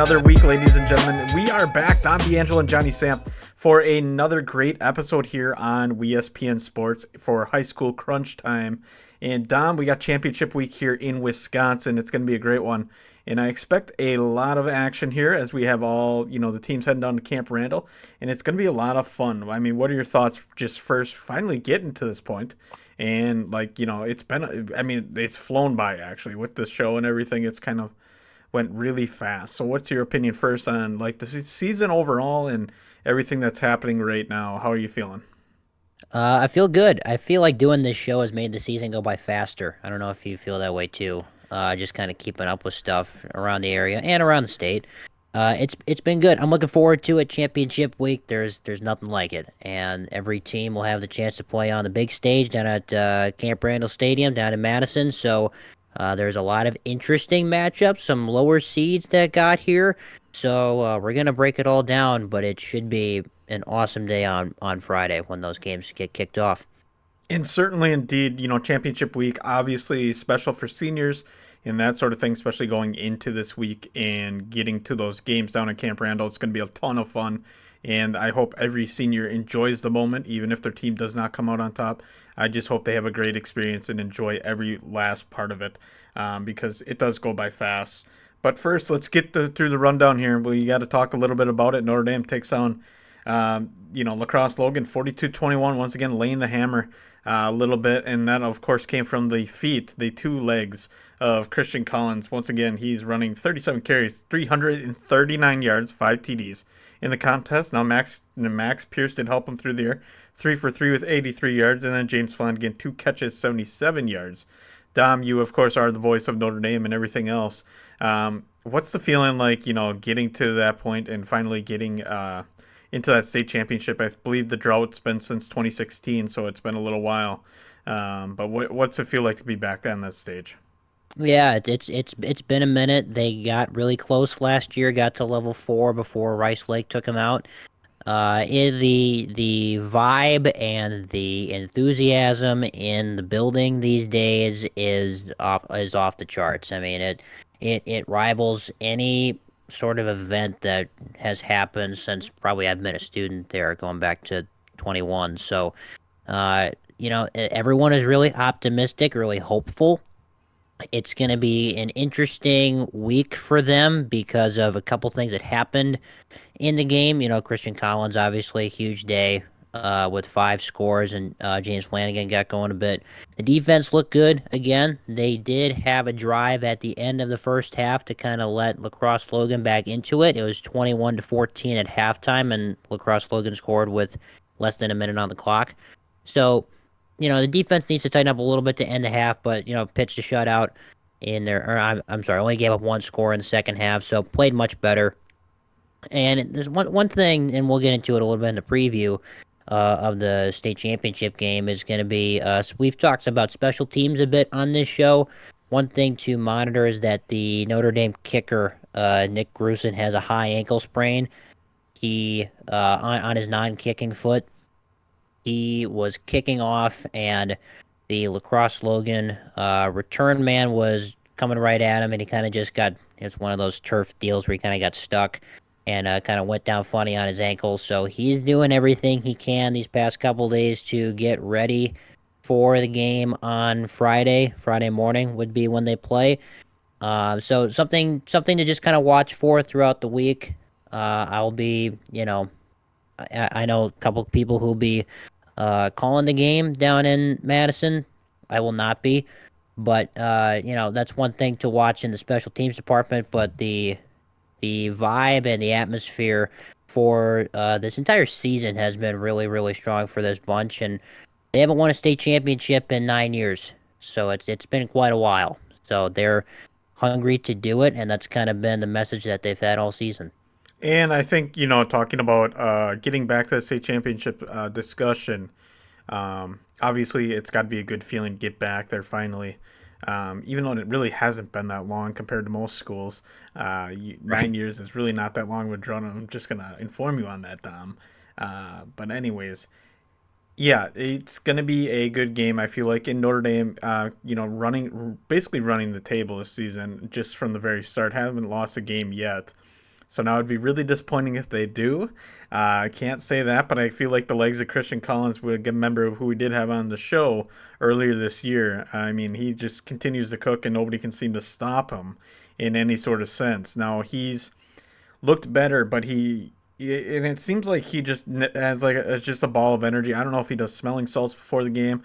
another week, ladies and gentlemen. We are back, Don D'Angelo and Johnny Samp, for another great episode here on ESPN Sports for high school crunch time. And Dom, we got championship week here in Wisconsin. It's going to be a great one. And I expect a lot of action here as we have all, the teams heading down to Camp Randall. And it's going to be a lot of fun. I mean, what are your thoughts just first finally getting to this point? And, it's flown by actually with the show and everything. It's kind of went really fast. So what's your opinion first on like the season overall and everything that's happening right now? How are you feeling? I feel good. I feel like doing this show has made the season go by faster. I don't know if you feel that way too. Just kind of keeping up with stuff around the area and around the state. It's been good. I'm looking forward to it. Championship week. There's nothing like it, and every team will have the chance to play on the big stage down at Camp Randall Stadium down in Madison. So there's a lot of interesting matchups. Some lower seeds that got here. So we're gonna break it all down, but it should be an awesome day on Friday when those games get kicked off. And certainly, indeed, championship week, obviously special for seniors and that sort of thing, especially going into this week and getting to those games down at Camp Randall. It's going to be a ton of fun. And I hope every senior enjoys the moment, even if their team does not come out on top. I just hope they have a great experience and enjoy every last part of it because it does go by fast. But first, let's get through the rundown here. We got to talk a little bit about it. Notre Dame takes down Lacrosse Logan 42-21, once again laying the hammer a little bit, and that of course came from the feet, the two legs of Christian Collins. Once again, he's running 37 carries, 339 yards, 5 TDs in the contest. Now Max Pierce did help him through there, 3 for 3 with 83 yards, and then James Flanagan 2 catches, 77 yards. Dom, you of course are the voice of Notre Dame and everything else. What's the feeling like, getting to that point and finally getting into that state championship? I believe the drought's been since 2016, so it's been a little while. But what's it feel like to be back on that stage? Yeah, it's been a minute. They got really close last year, got to level 4 before Rice Lake took them out. The vibe and the enthusiasm in the building these days is off the charts. I mean, it rivals any sort of event that has happened since probably I've been a student there, going back to 21. So, everyone is really optimistic, really hopeful. It's going to be an interesting week for them because of a couple things that happened in the game. Christian Collins, obviously, a huge day with 5 scores, and James Flanagan got going a bit. The defense looked good again. They did have a drive at the end of the first half to kind of let Lacrosse Logan back into it. It was 21-14 at halftime, and Lacrosse Logan scored with less than a minute on the clock. So, the defense needs to tighten up a little bit to end the half, but, pitched a shutout in there. Or I'm sorry, only gave up 1 score in the second half, so played much better. And there's one thing, and we'll get into it a little bit in the preview of the state championship game, is going to be so we've talked about special teams a bit on this show. One thing to monitor is that the Notre Dame kicker, Nick Grusin, has a high ankle sprain. He on his non-kicking foot. He was kicking off, and the Lacrosse Logan return man was coming right at him, and he kind of just got. It's one of those turf deals where he kind of got stuck and kind of went down funny on his ankle. So he's doing everything he can these past couple days to get ready for the game on Friday. Friday morning would be when they play. So something to just kind of watch for throughout the week. I'll be, I know a couple people who'll be calling the game down in Madison. I will not be, but that's one thing to watch in the special teams department. But the vibe and the atmosphere for this entire season has been really, really strong for this bunch, and they haven't won a state championship in 9 years, so it's been quite a while. So they're hungry to do it, and that's kind of been the message that they've had all season. And I think, talking about getting back to the state championship discussion, obviously it's got to be a good feeling to get back there finally. Even though it really hasn't been that long compared to most schools, Right. 9 years is really not that long with Drone. I'm just going to inform you on that, Dom. But anyways, yeah, it's going to be a good game. I feel like in Notre Dame, basically running the table this season just from the very start. Haven't lost a game yet. So now it'd be really disappointing if they do. I can't say that, but I feel like the legs of Christian Collins would remember who we did have on the show earlier this year. I mean, he just continues to cook, and nobody can seem to stop him in any sort of sense. Now he's looked better, but and it seems like he just has like just a ball of energy. I don't know if he does smelling salts before the game.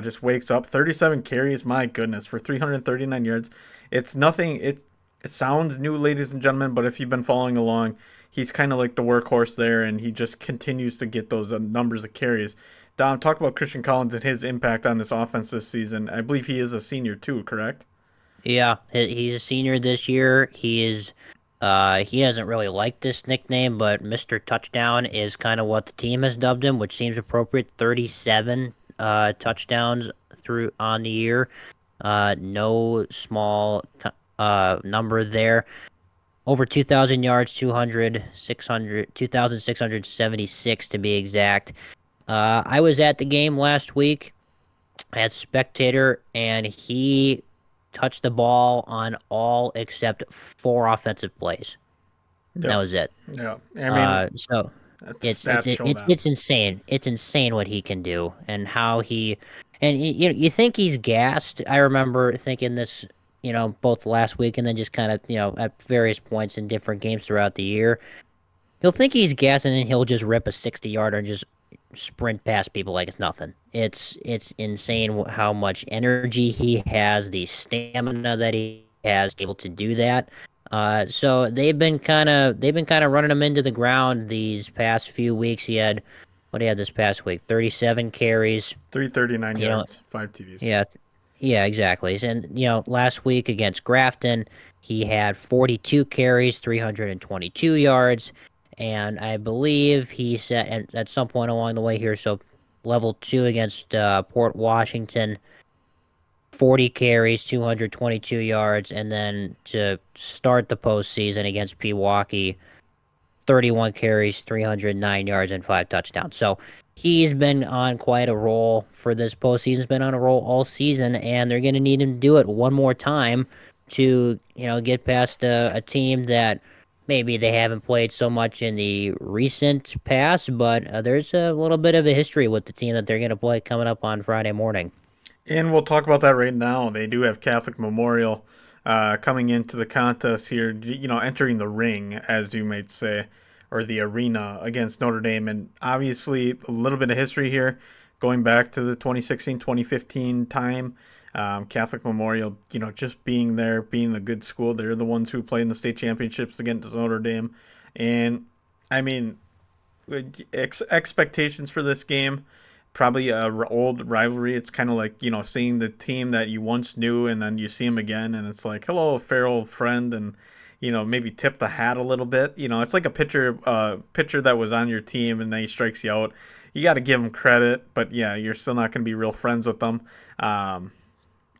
Just wakes up. 37 carries. My goodness, for 339 yards. It's nothing. It sounds new, ladies and gentlemen, but if you've been following along, he's kind of like the workhorse there, and he just continues to get those numbers of carries. Dom, talk about Christian Collins and his impact on this offense this season. I believe he is a senior too, correct? Yeah, he's a senior this year. He doesn't really like this nickname, but Mr. Touchdown is kind of what the team has dubbed him, which seems appropriate. 37 touchdowns through on the year. No small number there. Over 2,000 yards, 2,676 to be exact. I was at the game last week as spectator, and he touched the ball on all except 4 offensive plays. That Yep. was it. Yeah. I mean, So stats show that. it's insane. It's insane what he can do and how he and you think he's gassed. I remember thinking this, both last week and then just kind of, at various points in different games throughout the year. He'll think he's gassed and then he'll just rip a 60-yarder and just sprint past people like it's nothing. It's insane how much energy he has, the stamina that he has, able to do that. So they've been kind of running him into the ground these past few weeks. What he had this past week, 37 carries. 339 You know, yards, 5 TDs. yeah, yeah, exactly. And last week against Grafton, he had 42 carries, 322 yards, and I believe he said at some point along the way here, so level 2 against Port Washington, 40 carries, 222 yards, and then to start the postseason against Pewaukee, 31 carries, 309 yards, and 5 touchdowns. So he's been on quite a roll for this postseason. He's been on a roll all season, and they're going to need him to do it one more time to, get past a team that maybe they haven't played so much in the recent past, but there's a little bit of a history with the team that they're going to play coming up on Friday morning. And we'll talk about that right now. They do have Catholic Memorial coming into the contest here, entering the ring, as you might say, or the arena against Notre Dame. And obviously, a little bit of history here, going back to the 2016 2015 time. Catholic Memorial, just being there, being a good school. They're the ones who play in the state championships against Notre Dame. And, I mean, expectations for this game, probably a old rivalry. It's kind of like seeing the team that you once knew, and then you see them again, and it's like, hello, fair old friend, and maybe tip the hat a little bit. It's like a pitcher that was on your team, and then he strikes you out. You got to give him credit, but yeah, you're still not going to be real friends with them.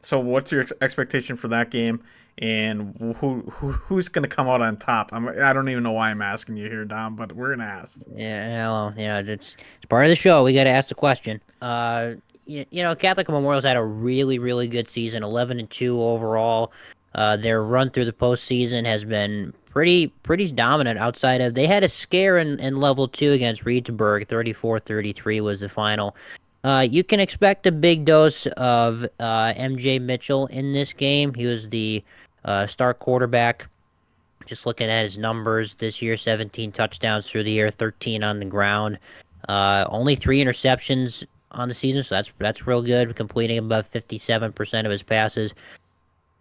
So what's your expectation for that game, and who's going to come out on top? I don't even know why I'm asking you here, Dom, but we're gonna ask. Yeah, well, it's part of the show. We got to ask the question. Catholic Memorial's had a really, really good season, 11-2 overall. Their run through the postseason has been pretty dominant. Outside of they had a scare in level 2 against Reedsburg, 34-33 was the final. You can expect a big dose of MJ Mitchell in this game. He was the star quarterback. Just looking at his numbers this year, 17 touchdowns through the air, 13 on the ground. Only 3 interceptions on the season, so that's real good, completing about 57% of his passes.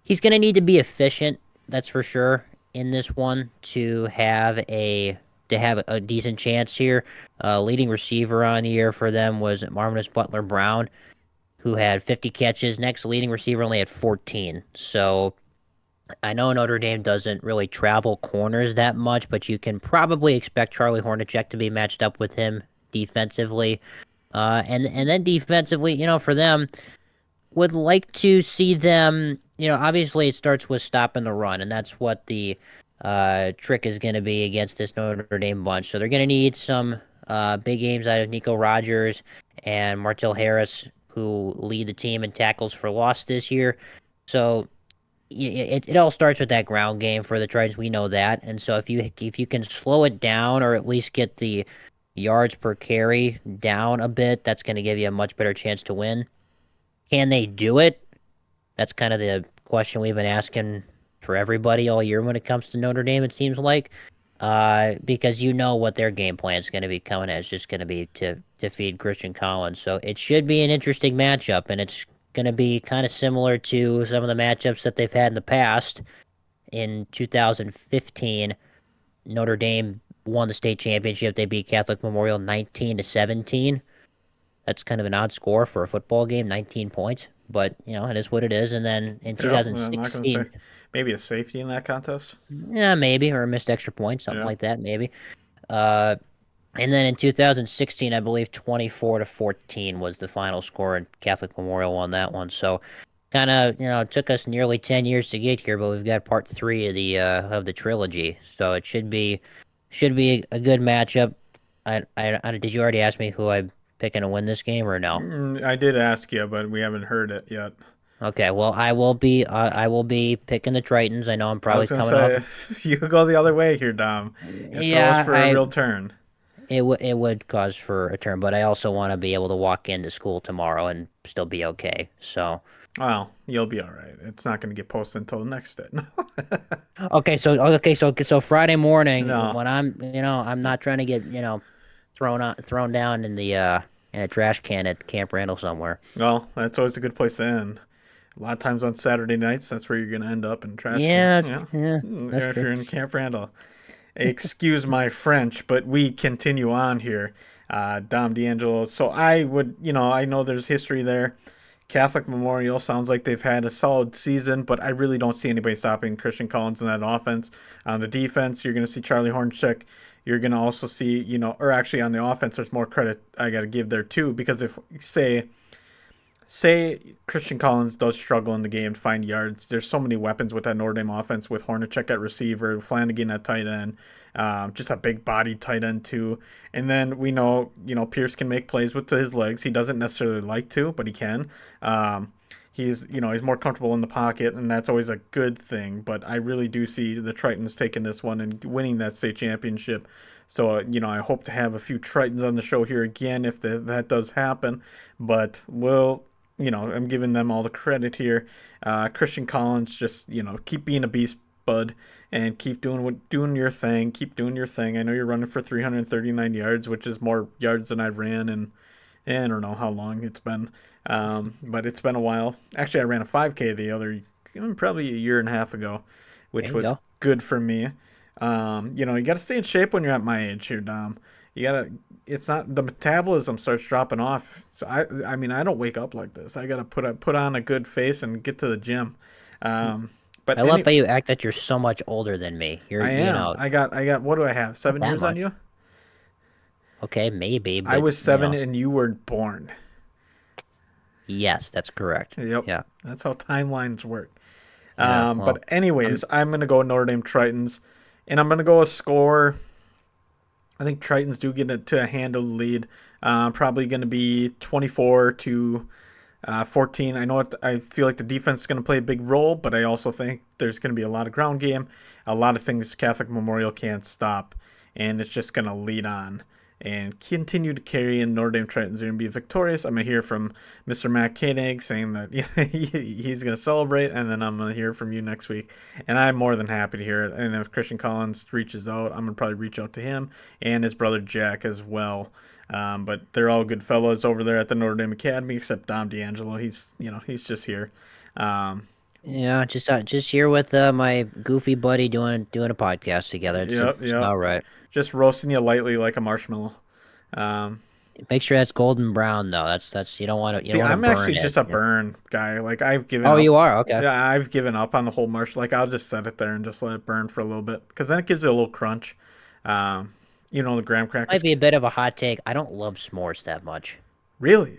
He's going to need to be efficient, that's for sure, in this one to have a decent chance here. Leading receiver on the year for them was Marvinus Butler Brown, who had 50 catches. Next leading receiver only had 14. So I know Notre Dame doesn't really travel corners that much, but you can probably expect Charlie Hornacek to be matched up with him defensively. And then defensively, for them, would like to see them. Obviously it starts with stopping the run, and that's what the trick is going to be against this Notre Dame bunch. So they're going to need some big games out of Nico Rogers and Martell Harris, who lead the team in tackles for loss this year. So it all starts with that ground game for the Trojans. We know that, and so if you can slow it down or at least get the yards per carry down a bit, that's going to give you a much better chance to win. Can they do it? That's kind of the question we've been asking for everybody all year when it comes to Notre Dame. It seems like, because you know what their game plan is going to be coming at. It's just going to be to feed Christian Collins. So it should be an interesting matchup, and it's going to be kind of similar to some of the matchups that they've had in the past. In 2015, Notre Dame won the state championship. They beat Catholic Memorial 19-17. That's kind of an odd score for a football game, 19 points. But, it is what it is. And then in Yep, I'm not going to say 2016, maybe a safety in that contest. yeah, maybe, or a missed extra point, something Yeah. like that, maybe. Uh, and then in 2016, I believe 24-14 was the final score, and Catholic Memorial won that one. So, kind of, it took us nearly 10 years to get here, but we've got part three of the trilogy. So it should be a good matchup. Did you already ask me who I'm picking to win this game or no? I did ask you, but we haven't heard it yet. Okay, well, I will be picking the Tritons. I know I'm I probably was going to coming off. say, you go the other way here, Dom. You throw us Yeah, for a I real turn. it would cause for a turn, but I also want to be able to walk into school tomorrow and still be okay. So, Well, you'll be all right. It's not going to get posted until the next day. okay, so Friday morning No. when I'm not trying to get, thrown down in a trash can at Camp Randall somewhere. Well, that's always a good place to end. A lot of times on Saturday nights, that's where you're going to end up in trash can. Yeah, Yeah. yeah, that's If true. you're in Camp Randall. Excuse my French, but we continue on here. Dom D'Angelo. So I would, I know there's history there. Catholic Memorial sounds like they've had a solid season, but I really don't see anybody stopping Christian Collins in that offense. On the defense, you're going to see Charlie Hornchick. You're going to also see, or actually on the offense, there's more credit I got to give there too, because if say Christian Collins does struggle in the game to find yards, there's so many weapons with that Notre Dame offense with Hornacek at receiver, Flanagan at tight end, just a big body tight end too. And then we know, Pierce can make plays with his legs. He doesn't necessarily like to, but he can. He's more comfortable in the pocket, and that's always a good thing. But I really do see the Tritons taking this one and winning that state championship. So, I hope to have a few Tritons on the show here again if that does happen. But I'm giving them all the credit here. Christian Collins, just keep being a beast, bud, and keep doing your thing. Keep doing your thing. I know you're running for 339 yards, which is more yards than I've ran and I don't know how long it's been, but it's been a while. Actually, I ran a 5K the other probably a year and a half ago, There which you was go. good for me. You got to stay in shape when you're at my age here, Dom. You gotta. It's not the metabolism starts dropping off. So I mean, I don't wake up like this. I gotta put on a good face and get to the gym. Um, but I love how you act that you're so much older than me. You're, I am. I got. What do I have? not 7 years that on much. you. Okay, maybe, I but was 7 and you were born. yes, that's correct. Yep. Yeah, That's how timelines work. yeah. But Well, I'm anyways, I'm gonna go Notre Dame Tritons, and I'm gonna go a score. I think Tritons do get it to a handle lead. Probably going to be 24 to 14. I know I feel like the defense is going to play a big role, but I also think there's going to be a lot of ground game, a lot of things Catholic Memorial can't stop, and it's just going to lead on and continue to carry in. Notre Dame Tritons are going to be victorious. I'm going to hear from Mr. Matt Koenig saying that he's going to celebrate, and then I'm going to hear from you next week. And I'm more than happy to hear it. And if Christian Collins reaches out, I'm going to probably reach out to him and his brother Jack as well. But they're all good fellows over there at the Notre Dame Academy, except Dom D'Angelo. He's just here. Um, yeah, just here with my goofy buddy doing a podcast together. It's yep, it's yep. about right. Just roasting you lightly like a marshmallow. Um, Make sure that's golden brown though. That's you don't See, want to I'm burn actually it. just a Yeah. burn guy. Like I've given Oh, up. you are okay. Yeah, I've given up on the whole marsh. Like I'll just set it there and just let it burn for a little bit, because then it gives it a little crunch. Um, the graham Might crackers. be a bit of a hot take. I don't love s'mores that much. Really?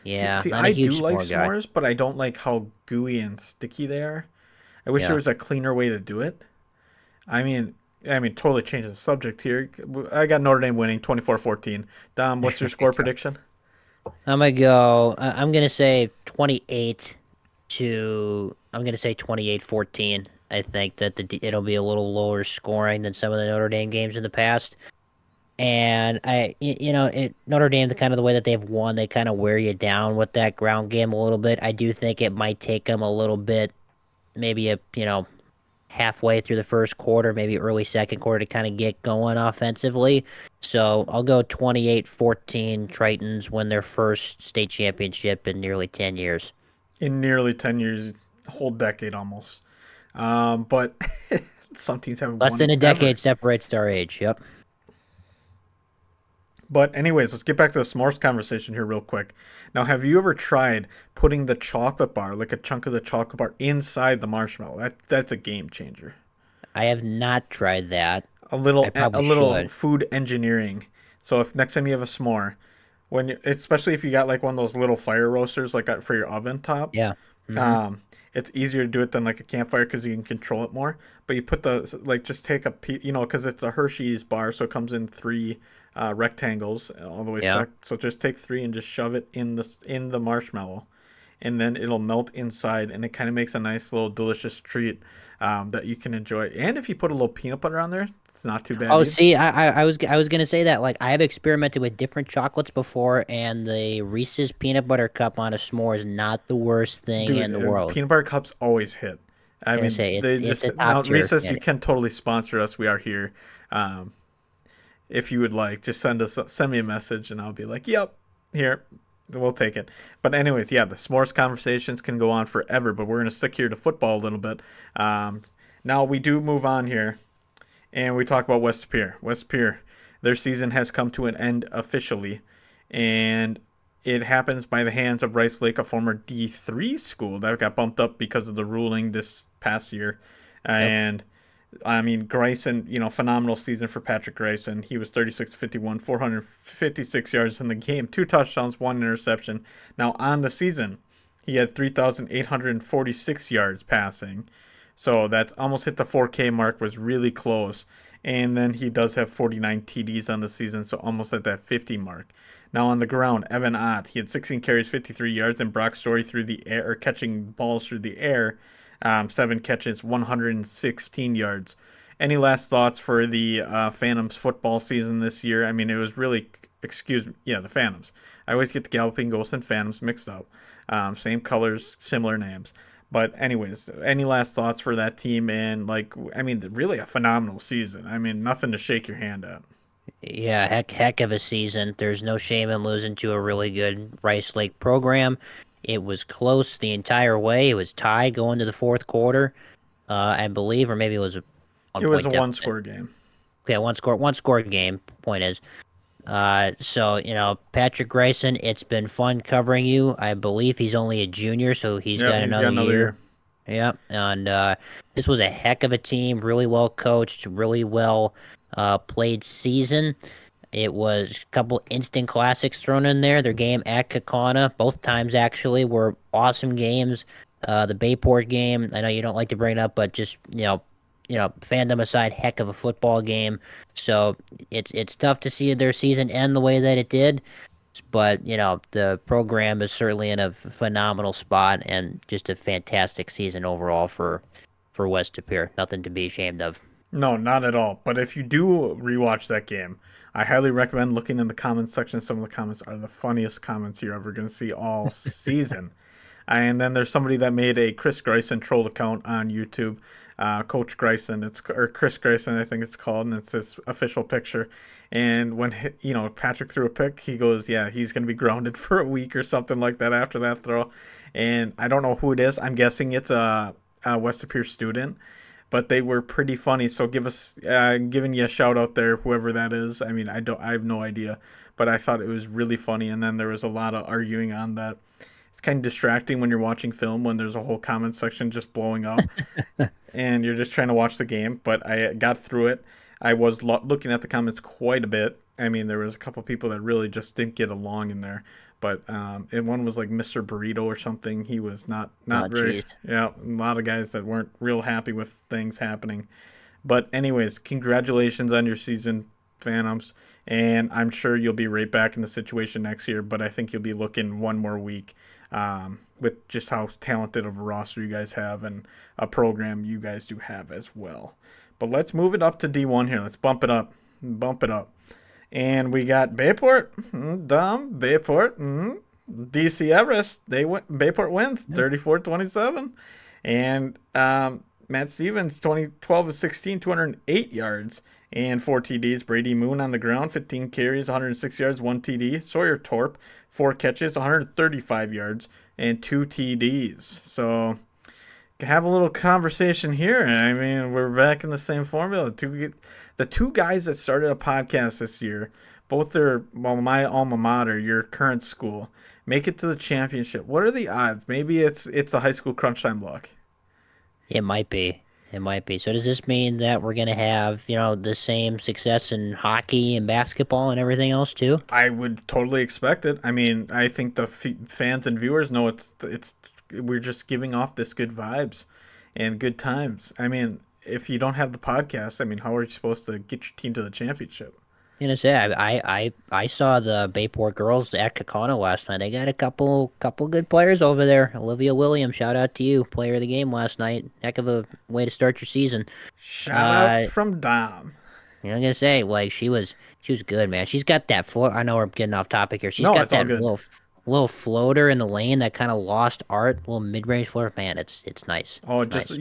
See, Yeah, see, not a I do huge like s'more guy. s'mores, but I don't like how gooey and sticky they are. I wish there Yeah. was a cleaner way to do it. I mean, totally change the subject here. I got Notre Dame winning 24-14. Dom, what's your There you score go. prediction? I'm gonna say 28 to I'm going to say 28-14. I think that it'll be a little lower scoring than some of the Notre Dame games in the past. And Notre Dame, the kind of the way that they've won, they kind of wear you down with that ground game a little bit. I do think it might take them a little bit, maybe halfway through the first quarter, maybe early second quarter to kind of get going offensively. So I'll go 28-14. Tritons win their first state championship in nearly 10 years. In nearly 10 years, a whole decade almost. But some teams haven't Less won than a ever. decade separates our age. Yep. But anyways, let's get back to the s'mores conversation here real quick. Now, have you ever tried putting the chocolate bar, like a chunk of the chocolate bar, inside the marshmallow? That's a game changer. I have not tried that. A I little probably a little should. food engineering. So if next time you have a s'more, especially if you got like one of those little fire roasters like for your oven top, Yeah. Mm-hmm. um, it's easier to do it than like a campfire because you can control it more. But you put the like just take a piece, because it's a Hershey's bar, so it comes in three rectangles all the way Yeah. stuck. So just take three and just shove it in the marshmallow, and then it'll melt inside, and it kind of makes a nice little delicious treat that you can enjoy. And if you put a little peanut butter on there, it's not too bad Oh, either. see, I was gonna say that. Like, I have experimented with different chocolates before, and the Reese's peanut butter cup on a s'more is not the worst thing in Dude, the world. peanut butter cups always hit. I Gonna mean, say they it's a just top now tier Recess. You candy. can totally sponsor us. We are here. Um, if you would like, just send me a message, and I'll be like, "Yep, here, we'll take it." But anyways, yeah, the s'mores conversations can go on forever, but we're gonna stick here to football a little bit. Um, Now we do move on here, and we talk about West Pier. West Pier, their season has come to an end officially, and it happens by the hands of Rice Lake, a former D3 school that got bumped up because of the ruling this past year. Yep. And I mean, Grayson, phenomenal season for Patrick Grayson. He was 36-51, 456 yards in the game, two touchdowns, one interception. Now, on the season, he had 3,846 yards passing. So that's almost hit the 4K mark, was really close. And then he does have 49 TDs on the season, so almost at that 50 mark. Now on the ground, Evan Ott, he had 16 carries, 53 yards, and Brock Story through the air, or catching balls through the air, 7 catches, 116 yards. Any last thoughts for the Phantoms football season this year? I mean, it was really, excuse me, yeah, the Phantoms. I always get the Galloping Ghosts and Phantoms mixed up. Same colors, similar names. But anyways, any last thoughts for that team? And like, I mean, really a phenomenal season. I mean, nothing to shake your hand at. Yeah, heck of a season. There's no shame in losing to a really good Rice Lake program. It was close the entire way. It was tied going to the fourth quarter, I believe, or maybe it was a one It was point a one deficit. score game. Okay, one score game. Point is, so Patrick Grayson, it's been fun covering you. I believe he's only a junior, so he's Yep, got he's got another another year. year. Yep, and this was a heck of a team, really well coached, really well played season. It was a couple instant classics thrown in there. Their game at Kakana, both times actually, were awesome games. The Bayport game, I know you don't like to bring it up, but just fandom aside, heck of a football game. So it's tough to see their season end the way that it did, but the program is certainly in a phenomenal spot and just a fantastic season overall for West Tapir. Nothing to be ashamed of. No, not at all. But if you do rewatch that game, I highly recommend looking in the comments section. Some of the comments are the funniest comments you're ever going to see all season. And then there's somebody that made a Chris Grayson troll account on YouTube, Coach Grayson. It's or Chris Grayson, I think it's called, and it's his official picture. And when Patrick threw a pick, he goes, "Yeah, he's going to be grounded for a week or something like that after that throw." And I don't know who it is. I'm guessing it's a West Appear student, but they were pretty funny. So giving you a shout out there, whoever that is. I mean, I have no idea, but I thought it was really funny. And then there was a lot of arguing on that. It's kind of distracting when you're watching film when there's a whole comment section just blowing up and you're just trying to watch the game. But I got through it. I was looking at the comments quite a bit. I mean, there was a couple people that really just didn't get along in there. But and one was like Mr. Burrito or something. He was not Oh, very, jeez. yeah. A lot of guys that weren't real happy with things happening. But anyways, congratulations on your season, Phantoms, and I'm sure you'll be right back in the situation next year. But I think you'll be looking one more week with just how talented of a roster you guys have and a program you guys do have as well. But let's move it up to D1 here. Let's bump it up. Bump it up. And we got Bayport, Bayport, DC Everest. Bayport wins 34-27. And Matt Stevens, 2012 of 16, 208 yards and 4 TDs. Brady Moon on the ground, 15 carries, 106 yards, 1 TD. Sawyer Torp, 4 catches, 135 yards, and 2 TDs. So have a little conversation here. I mean, we're back in the same formula. The two guys that started a podcast this year, both are, well, my alma mater, your current school, make it to the championship. What are the odds? Maybe it's a high school crunch time luck. It might be. It might be. So does this mean that we're gonna have, the same success in hockey and basketball and everything else too? I would totally expect it. I mean, I think the fans and viewers know it's we're just giving off this good vibes and good times. I mean, if you don't have the podcast, I mean, how are you supposed to get your team to the championship? Gonna say I saw the Bayport girls at Kakano last night. They got a couple good players over there. Olivia Williams, shout out to you, player of the game last night. Heck of a way to start your season. Shout out Uh, from Dom. I'm gonna say like she was good, man. She's got that float. I know we're getting off topic here. She's No, got it's all that good. little floater in the lane, that kind of lost art, little mid range floater. Man, it's nice. Oh, It's just nice.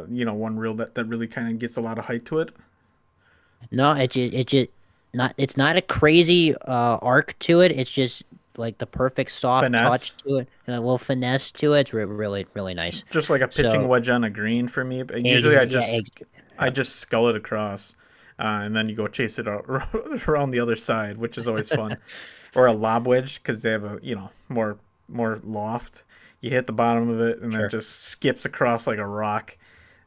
one reel that really kind of gets a lot of height to it. No, it just not. It's not a crazy arc to it. It's just like the perfect soft touch Finesse, to it, and a little finesse to it. It's really really nice. just like a pitching So wedge on a green for me. Usually, yeah, I yeah, just scull it across, and then you go chase it out around the other side, which is always fun. Or a lob wedge because they have a more loft. You hit the bottom of it and then it sure. just skips across like a rock.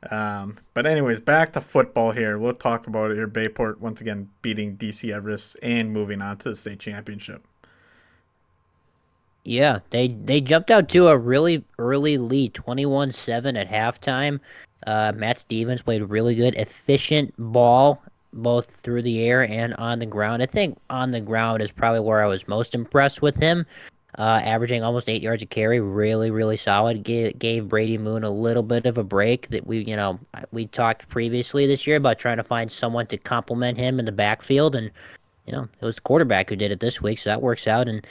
But anyways, back to football here. We'll talk about it here. Bayport once again beating DC Everest and moving on to the state championship. Yeah, they jumped out to a really early lead, 21-7 at halftime. Matt Stevens played really good, efficient ball both through the air and on the ground. I think on the ground is probably where I was most impressed with him. Averaging almost 8 yards a carry, really solid. Gave Brady Moon a little bit of a break that we talked previously this year about trying to find someone to complement him in the backfield, and it was the quarterback who did it this week, so that works out. And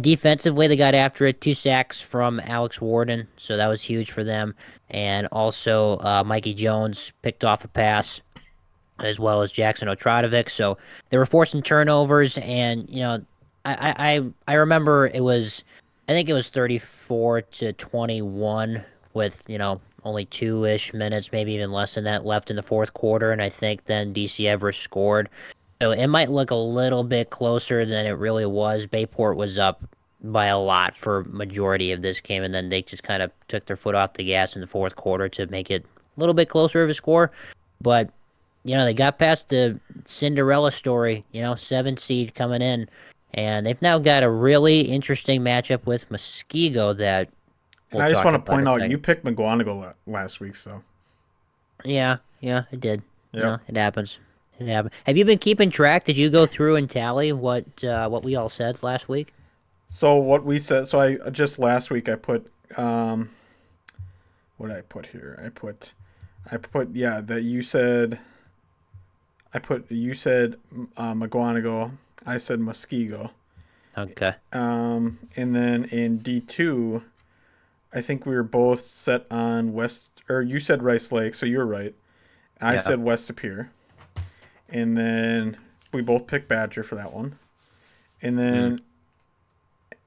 defensively, they got after it. 2 sacks from Alex Warden, so that was huge for them. And also, Mikey Jones picked off a pass, as well as Jackson Otradovic. So they were forcing turnovers, and I remember I think it was 34-21 with only 2-ish minutes, maybe even less than that, left in the fourth quarter, and I think then DC Everest scored. So it might look a little bit closer than it really was. Bayport was up by a lot for majority of this game, and then they just kind of took their foot off the gas in the fourth quarter to make it a little bit closer of a score. But they got past the Cinderella story. 7 seed coming in, and they've now got a really interesting matchup with Muskego that And we'll I just talk want to about in point a out you second. picked McGonigal last week, so Yeah, I did. yep. It happens. It happens. Have you been keeping track? Did you go through and tally what we all said last week? So what we said. So I just last week I put what did I put here? I put yeah that you said. You said McGonigal. I said Muskego. Okay. And then in D2, I think we were both set on West, or you said Rice Lake, so you're right. I Yeah. said West Appear. And then we both picked Badger for that one. And Mm.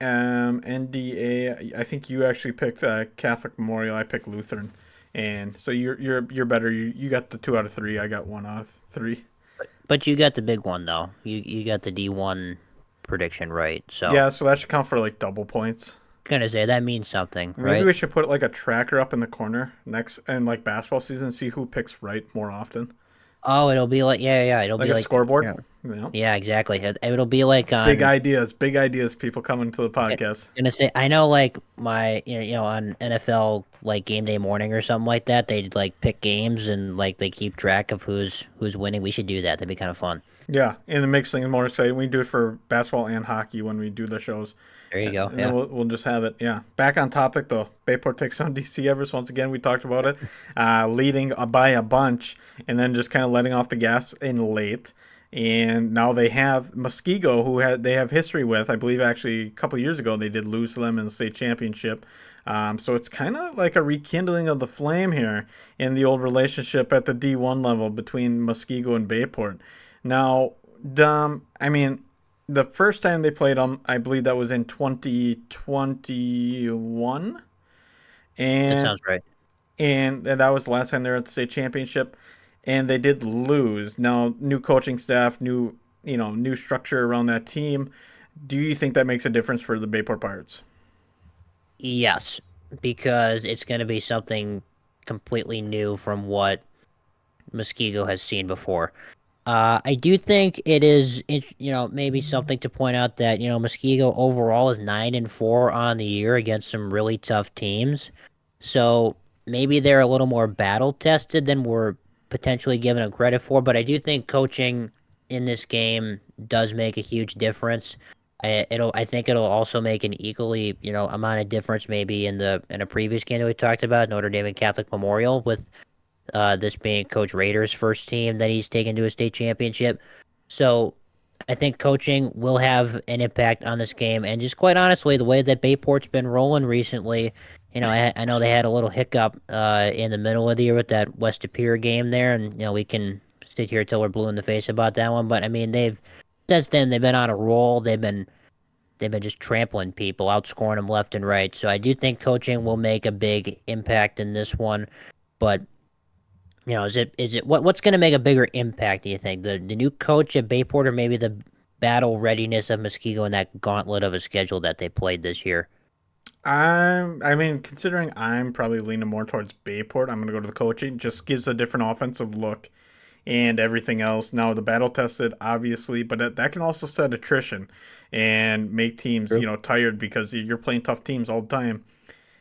then NDA, I think you actually picked Catholic Memorial. I picked Lutheran. And so you're better. You got the 2 out of 3. I got 1 out of 3. But you got the big one though. You got the D1 prediction right. So Yeah, so that should count for like double points. gonna say that means something, Maybe right? we should put like a tracker up in the corner next and like basketball season, see who picks right more often. Oh, it'll be like yeah, it'll Like be a like scoreboard. yeah, yeah, exactly. It'll be like on. Big ideas, people coming to the Yeah, podcast. gonna say I know like my on NFL like game day morning or something like that. They'd like pick games and like they keep track of who's winning. We should do that. That'd be kind of fun. Yeah, and it makes things more exciting. We do it for basketball and hockey when we do the shows. There you And go. then Yeah. we'll just have it. Yeah. Back on topic, though. Bayport takes on DC Everest. Once again, we talked about it. Leading by a bunch and then just kind of letting off the gas in late. And now they have Muskego, they have history with. I believe actually a couple years ago they did lose to them in the state championship. So it's kind of like a rekindling of the flame here in the old relationship at the D1 level between Muskego and Bayport. Now, I mean, the first time they played them, I believe that was in 2021, That and sounds right. that was the last time they were at the state championship, and they did lose. Now, new coaching staff, new structure around that team. Do you think that makes a difference for the Bayport Pirates? Yes, because it's going to be something completely new from what Muskego has seen before. I do think it is, maybe something to point out that Muskego overall is 9-4 on the year against some really tough teams. So maybe they're a little more battle tested than we're potentially giving them credit for. But I do think coaching in this game does make a huge difference. I think it'll also make an equally, amount of difference maybe in a previous game that we talked about, Notre Dame and Catholic Memorial, with this being Coach Rader's first team that he's taken to a state championship. So I think coaching will have an impact on this game. And just quite honestly, the way that Bayport's been rolling recently, I know they had a little hiccup in the middle of the year with that West Superior game there. And, we can sit here till we're blue in the face about that one. But I mean, since then, they've been on a roll. They've been just trampling people, outscoring them left and right. So I do think coaching will make a big impact in this one. But is it what's going to make a bigger impact? Do you think the new coach at Bayport, or maybe the battle readiness of Muskego in that gauntlet of a schedule that they played this year? I mean, considering I'm probably leaning more towards Bayport, I'm going to go to the coaching. Just gives a different offensive look and everything else. Now the battle tested, obviously, but that can also set attrition and make teams, True. tired because you're playing tough teams all the time.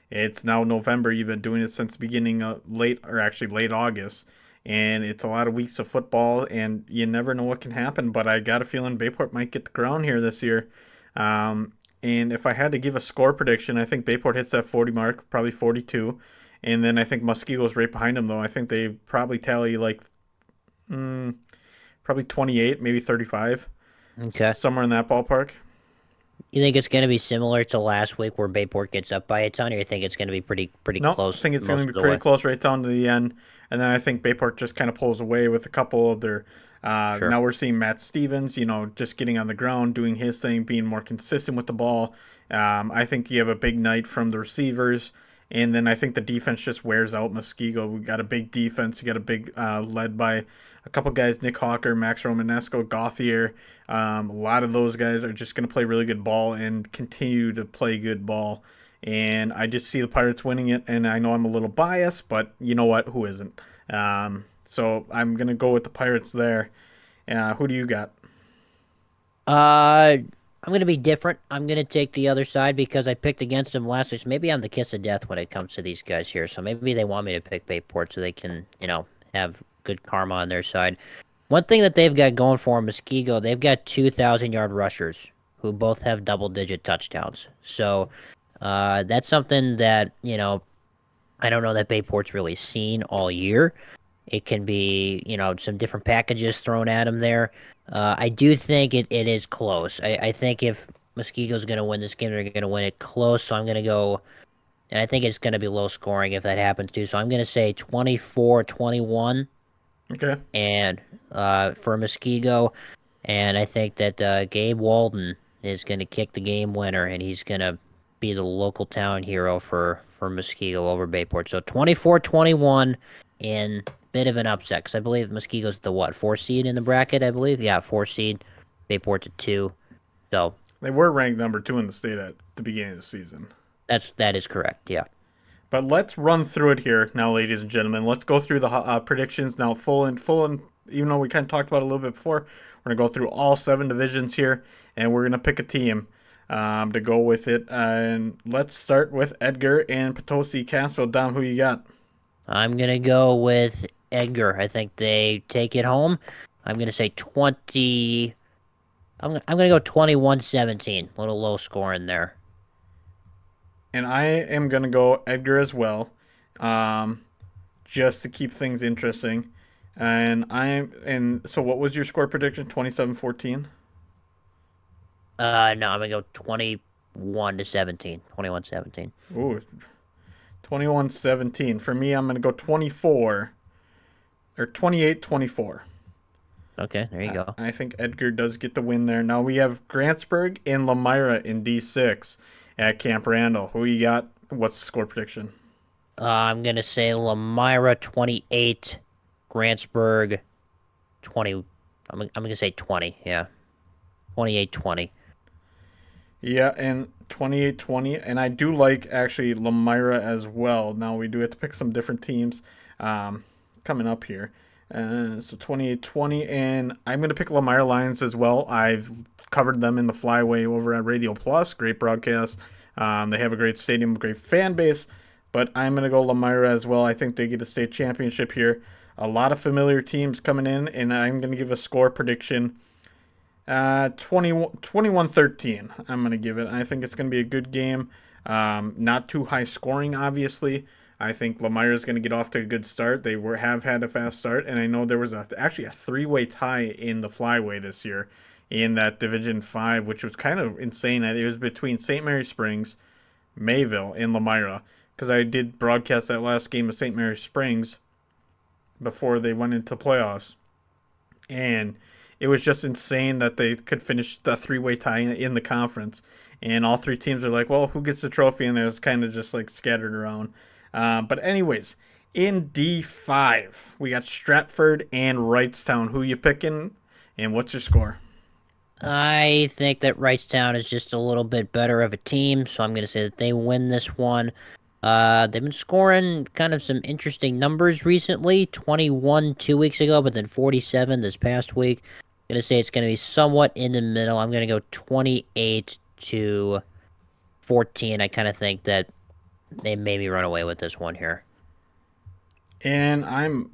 It's now November. You've been doing it since the beginning of late August, and it's a lot of weeks of football, and you never know what can happen. But I got a feeling Bayport might get the crown here this year. And if I had to give a score prediction, I think Bayport hits that 40 mark, probably 42. And then I think Muskego's right behind them, though. I think they probably tally like mm, probably 28, maybe 35, Okay. somewhere in that ballpark. You think it's going to be similar to last week where Bayport gets up by a ton, or you think it's going to be pretty No, I close think it's going most to be of the pretty way? close right down to the end. And then I think Bayport just kind of pulls away with a couple of their. Sure. Now we're seeing Matt Stevens, just getting on the ground, doing his thing, being more consistent with the ball. I think you have a big night from the receivers. And then I think the defense just wears out Muskego. We got a big defense. You got a big led by a couple guys, Nick Hawker, Max Romanesco, Gauthier. A lot of those guys are just going to play really good ball and continue to play good ball. And I just see the Pirates winning it. And I know I'm a little biased, but you know what? Who isn't? So I'm going to go with the Pirates there. Who do you got? Uh, I'm going to be different. I'm going to take the other side because I picked against them last week. So maybe I'm the kiss of death when it comes to these guys here. So maybe they want me to pick Bayport so they can, have good karma on their side. One thing that they've got going for them, Muskego, they've got 2,000-yard rushers who both have double-digit touchdowns. So that's something that, I don't know that Bayport's really seen all year. It can be, some different packages thrown at them there. I do think it is close. I think if Muskego's going to win this game, they're going to win it close. So I'm going to go, and I think it's going to be low scoring if that happens too. So I'm going to say 24-21 Okay. and for Muskego. And I think that Gabe Walden is going to kick the game winner, and he's going to be the local town hero for Muskego over Bayport. So 24-21 in bit of an upset, because I believe Muskego's the what, 4 seed in the bracket, I believe? Yeah, 4 seed. Bayport's a 2. So They were ranked number 2 in the state at the beginning of the season. that is correct, yeah. But let's run through it here now, ladies and gentlemen. Let's go through the predictions now, full and. Even though we kind of talked about it a little bit before, we're gonna go through all 7 divisions here, and we're gonna pick a team to go with it. And let's start with Edgar and Potosi Cassville. Dom, who you got? I'm going to go with Edgar. I think they take it home. I'm gonna say 20. I'm gonna go 21-17. A little low score in there. And I am going to go Edgar as well, um, just to keep things interesting. And so what was your score prediction? 27-14. No, I'm gonna go 21-17. 21-17. Ooh, 21-17. For me, I'm going to go 24 or 28-24. Okay, there you go. I think Edgar does get the win there. Now we have Grantsburg and Lamira in D6 at Camp Randall. Who you got? What's the score prediction? I'm gonna say Lamira 28, Grantsburg 20. I'm gonna say 20. Yeah, 28-20. Yeah, and 28-20. And I do like actually Lamira as well. Now we do have to pick some different teams um, coming up here. So 28-20. And I'm going to pick Lamira Lions as well. I've covered them in the Flyway over at Radio Plus. Great broadcast. They have a great stadium, great fan base. But I'm going to go Lamira as well. I think they get a state championship here. A lot of familiar teams coming in, and I'm going to give a score prediction 21-13. I'm going to give it. I think it's going to be a good game. Not too high scoring, obviously. I think Lamira is going to get off to a good start. They have had a fast start, and I know there was actually a three-way tie in the Flyway this year in that Division 5, which was kind of insane. It was between St. Mary Springs, Mayville, and Lamira, because I did broadcast that last game of St. Mary Springs before they went into playoffs. And it was just insane that they could finish the three-way tie in the conference, and all three teams are like, "Well, who gets the trophy?" And it was kind of just like scattered around. But anyways, in D5, we got Stratford and Wrightstown. Who you picking, and what's your score? I think that Wrightstown is just a little bit better of a team, so I'm gonna say that they win this one. They've been scoring kind of some interesting numbers recently. 21 2 weeks ago, but then 47 this past week. Gonna say it's gonna be somewhat in the middle. I'm gonna go 28-14. I kind of think that they maybe run away with this one here. And I'm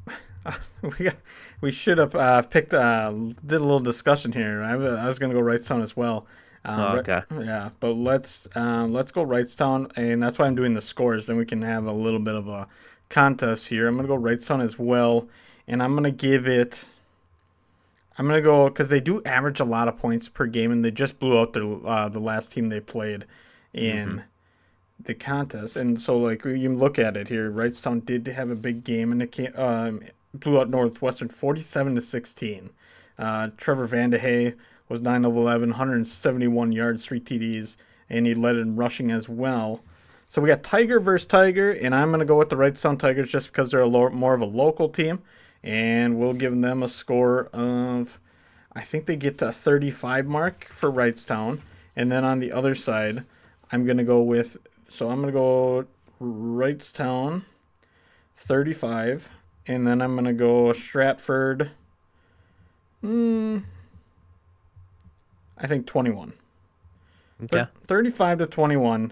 we got, we should have picked did a little discussion here. I was gonna go Wrightstown as well. Oh, Right, okay. yeah, but let's go Wrightstown, and that's why I'm doing the scores. Then we can have a little bit of a contest here. I'm gonna go Wrightstown as well, and I'm gonna give it. I'm gonna go because they do average a lot of points per game, and they just blew out the last team they played Mm-hmm. in the contest. And so, like, you look at it here, Wrightstown did have a big game, and it blew out Northwestern 47-16. Trevor Vandehey was 9 of 11, 171 yards, 3 TDs, and he led in rushing as well. So we got Tiger versus Tiger, and I'm going to go with the Wrightstown Tigers just because they're more of a local team, and we'll give them a score of, I think they get to a 35 mark for Wrightstown. And then on the other side, I'm going to go with, so I'm going to go Wrightstown 35, and then I'm going to go Stratford, I think 21. Okay. 35-21.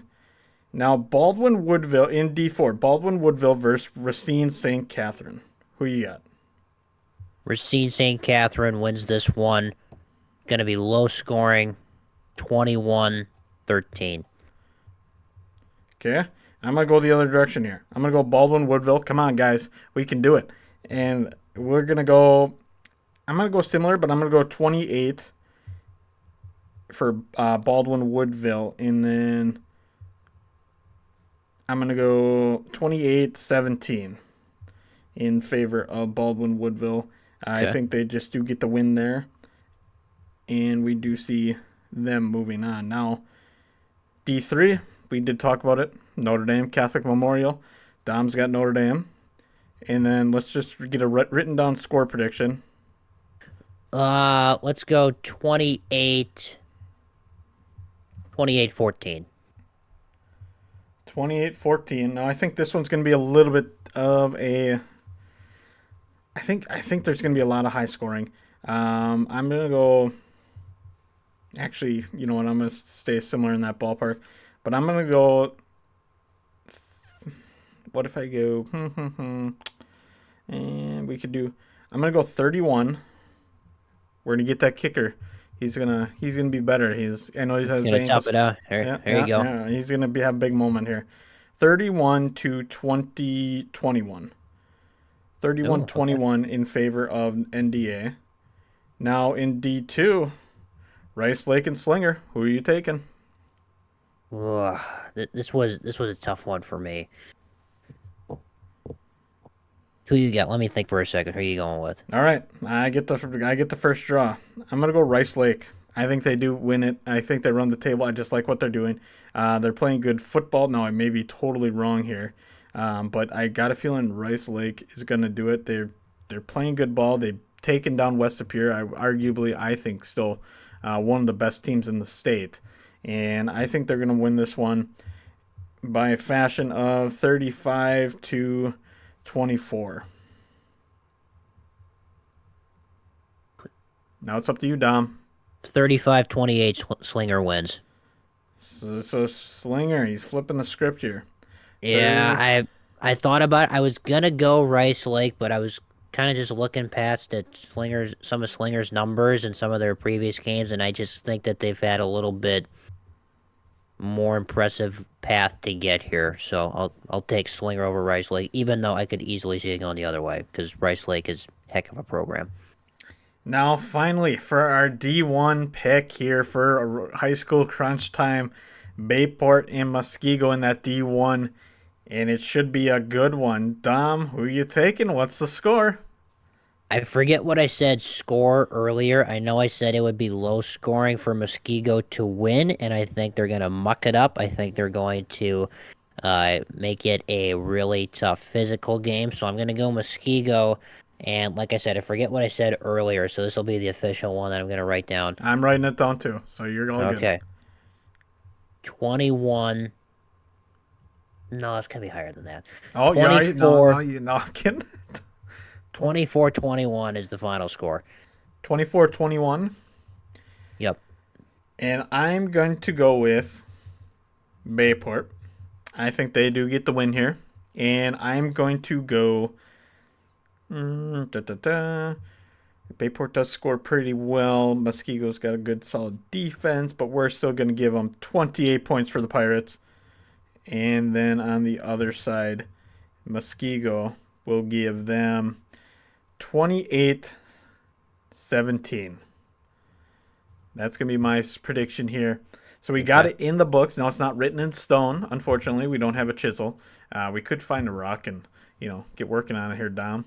Now Baldwin Woodville in D4. Baldwin Woodville versus Racine St. Catherine. Who you got? Racine St. Catherine wins this one. Gonna be low scoring, 21-13. Okay. I'm going to go the other direction here. I'm going to go Baldwin Woodville. Come on, guys. We can do it. And we're going to go. I'm going to go similar, but I'm going to go 28 for Baldwin Woodville. And then I'm going to go 28-17 in favor of Baldwin Woodville. I Okay. think they just do get the win there. And we do see them moving on. Now, D3, we did talk about it. Notre Dame Catholic Memorial. Dom's got Notre Dame. And then let's just get a written down score prediction. Let's go 28-14. 28-14. Now I think this one's going to be a little bit of a. I think there's going to be a lot of high scoring. I'm going to go. Actually, you know what? I'm going to stay similar in that ballpark, but I'm going to go. What if I go? And we could do. I'm going to go 31. We're gonna get that kicker. He's gonna be better. I know he has his Gonna top ankles. it out. Yeah, There you yeah, go. yeah. He's gonna have a big moment here. 31 to 2021. 31 Oh, okay. 21 in favor of NDA. Now in D2, Rice Lake and Slinger. Who are you taking? Ugh, this was a tough one for me. Who you got? Let me think for a second. Who are you going with? All right, I get the first draw. I'm gonna go Rice Lake. I think they do win it. I think they run the table. I just like what they're doing. They're playing good football. Now I may be totally wrong here, but I got a feeling Rice Lake is gonna do it. They're playing good ball. They've taken down West Superior. I think still one of the best teams in the state, and I think they're gonna win this one by a fashion of 35 to 24. Now it's up to you, Dom. 35-28 Slinger wins. So Slinger, he's flipping the script here. Yeah, Third, I thought about it. I was gonna go Rice Lake, but I was kind of just looking past at some of Slinger's numbers and some of their previous games, and I just think that they've had a little bit more impressive path to get here. So I'll take Slinger over Rice Lake, even though I could easily see it going the other way because Rice Lake is heck of a program. now finally for our D1 pick here for a high school crunch time, Bayport and Muskego in that D1, and it should be a good one. Dom, who are you taking? What's the score? I forget what I said score earlier. I know I said it would be low scoring for Muskego to win, and I think they're going to muck it up. I think they're going to make it a really tough physical game. So I'm going to go Muskego. And like I said, I forget what I said earlier. So this will be the official one that I'm going to write down. I'm writing it down too, so you're all good. Okay. 21. No, it's going to be higher than that. Oh, you're right. No, no, 24. no, I'm kidding. 24-21 is the final score. 24-21, Yep. and I'm going to go with Bayport. I think they do get the win here. And I'm going to go. Da, da, da. Bayport does score pretty well. Muskego's got a good solid defense, but we're still going to give them 28 points for the Pirates. And then on the other side, Muskego will give them 28-17. That's going to be my prediction here. So we got Okay. it in the books. Now it's not written in stone. Unfortunately, we don't have a chisel. We could find a rock and get working on it here, Dom,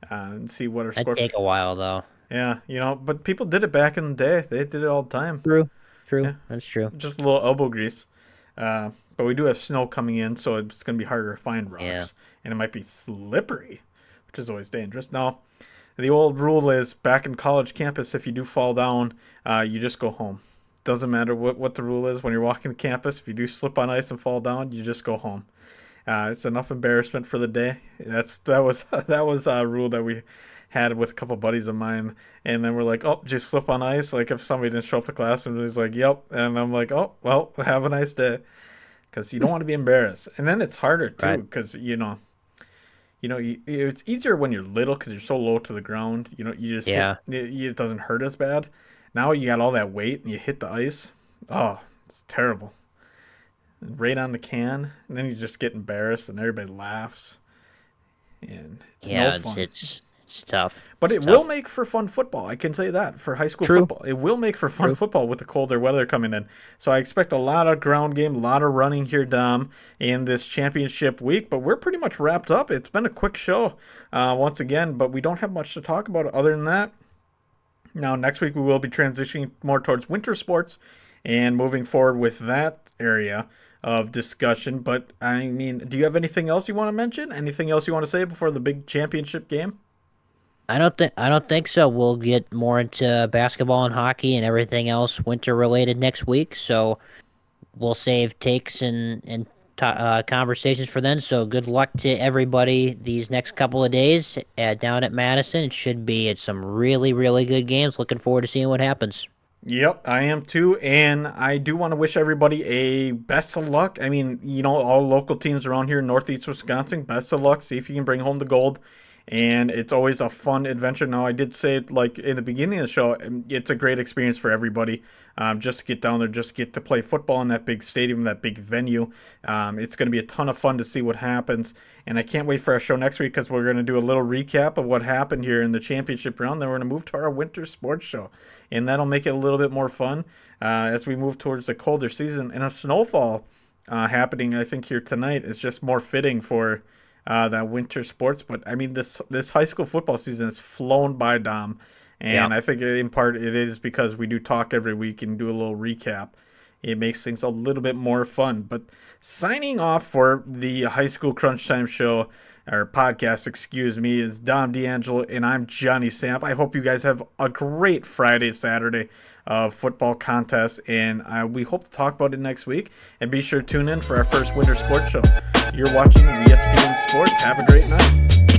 and see what our That'd score. take a while, though. Yeah, but people did it back in the day. They did it all the time. True. True. Yeah, That's true. just a little elbow grease. But we do have snow coming in, so it's going to be harder to find Yeah. rocks, and it might be slippery, which is always dangerous. Now, the old rule is back in college campus, if you do fall down, you just go home. Doesn't matter what the rule is when you're walking the campus. If you do slip on ice and fall down, you just go home. It's enough embarrassment for the day. That was a rule that we had with a couple buddies of mine, and then we're like, oh, just slip on ice. Like if somebody didn't show up to class, and he's like, yep, and I'm like, oh, well, have a nice day, because you don't want to be embarrassed. And then it's harder too, Right. because it's easier when you're little because you're so low to the ground. You just hit. Yeah. It doesn't hurt as bad. Now you got all that weight and you hit the ice. Oh, it's terrible. Right on the can, and then you just get embarrassed, and everybody laughs, and it's no Yeah. It's fun. it's it's tough. But It's it will tough. make for fun football. I can say that for high school True. football, it will make for fun True. football with the colder weather coming in. So I expect a lot of ground game, a lot of running here, Dom, in this championship week. But we're pretty much wrapped up. It's been a quick show, once again, but we don't have much to talk about other than that. Now, next week we will be transitioning more towards winter sports and moving forward with that area of discussion. But I mean, do you have anything else you want to mention? Anything else you want to say before the big championship game? I don't think so. We'll get more into basketball and hockey and everything else winter related next week. So we'll save takes and conversations for then. So good luck to everybody these next couple of days down at Madison. It should be at some really really good games. Looking forward to seeing what happens. Yep, I am too, and I do want to wish everybody a best of luck. I mean, all local teams around here in Northeast Wisconsin, best of luck. See if you can bring home the gold, and it's always a fun adventure. Now, I did say it like in the beginning of the show, it's a great experience for everybody. Just to get down there, just get to play football in that big stadium, that big venue. It's going to be a ton of fun to see what happens, and I can't wait for our show next week because we're going to do a little recap of what happened here in the championship round. Then we're going to move to our winter sports show, and that'll make it a little bit more fun as we move towards the colder season and a snowfall happening. I think here tonight is just more fitting for that winter sports. But I mean, this high school football season has flown by, Dom, Yeah. and I think in part it is because we do talk every week and do a little recap. It makes things a little bit more fun. But signing off for the High School Crunch Time show, or podcast, excuse me, is Dom D'Angelo, and I'm Johnny Samp. I hope you guys have a great Friday, Saturday football contest, and we hope to talk about it next week. And be sure to tune in for our first winter sports show. You're watching ESPN Sports. Have a great night.